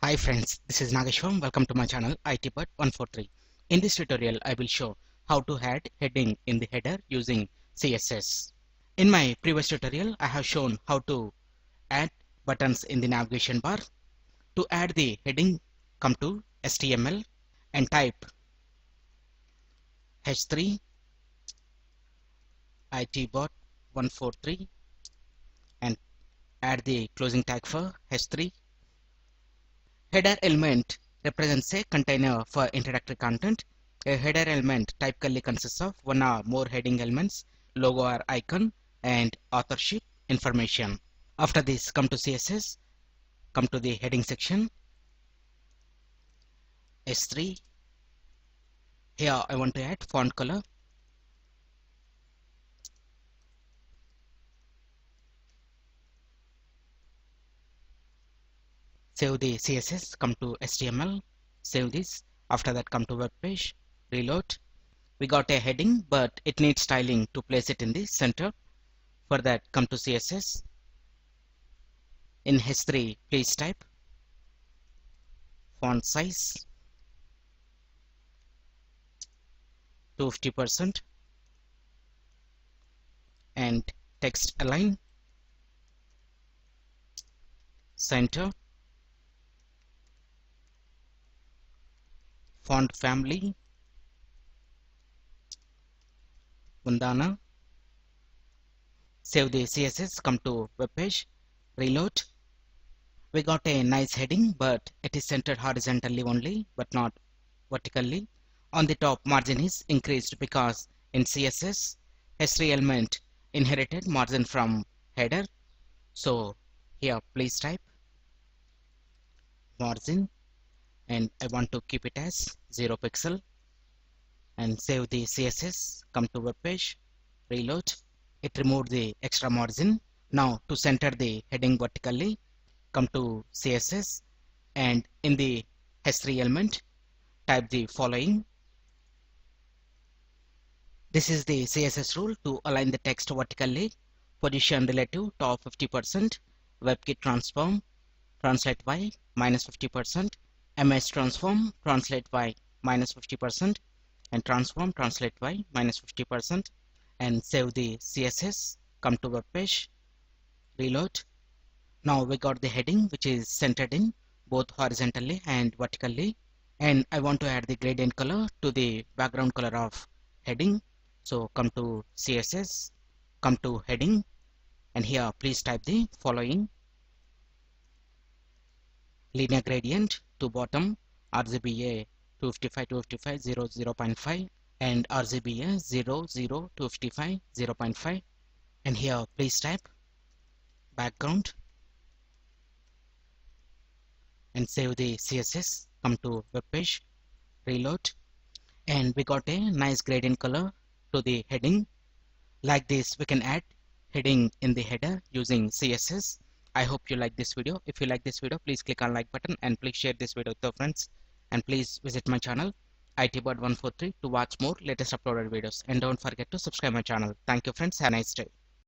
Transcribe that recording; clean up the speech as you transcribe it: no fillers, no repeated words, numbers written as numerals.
Hi friends, this is Nageshwar. Welcome to my channel ITbird143. In this tutorial, I will show how to add heading in the header using CSS. In my previous tutorial, I have shown how to add buttons in the navigation bar. To add the heading, come to HTML and type h3 ITbird143 and add the closing tag for h3. Header element represents a container for introductory content. A header element typically consists of one or more heading elements, logo or icon, and authorship information. After this, come to CSS, come to the heading section, S3. Here I want to add font color. Save the CSS, come to HTML, save this. After that, come to web page, reload. We got a heading, but it needs styling to place it in the center. For that, come to CSS. In H3, please type font size 250% and text align, center, font family, Mundana. Save the CSS, come to web page, reload. We got a nice heading, but it is centered horizontally only, but not vertically. On the top, margin is increased because in CSS, H3 element inherited margin from header. So here, please type margin, and I want to keep it as 0 pixel. And save the CSS, come to web page, reload. It removed the extra margin. Now to center the heading vertically, come to CSS and in the H3 element, type the following. This is the CSS rule to align the text vertically. Position relative top 50%, WebKit transform, translate by -50%, MS transform, translate by -50%, and transform, translate by -50%. And save the CSS, come to web page, reload. Now we got the heading which is centered in both horizontally and vertically, and I want to add the gradient color to the background color of heading. So come to CSS, come to heading, and here please type the following. Linear gradient to bottom, RGBA 255 255 0 0.5 and RGBA 0 0 255 0.5, and here please type background and save the CSS, come to web page, reload, and we got a nice gradient color to the heading. Like this, we can add heading in the header using CSS. I hope you like this video. If you like this video, please click on like button and please share this video with your friends. And please visit my channel ITbird143 to watch more latest uploaded videos. And don't forget to subscribe my channel. Thank you friends. Have a nice day.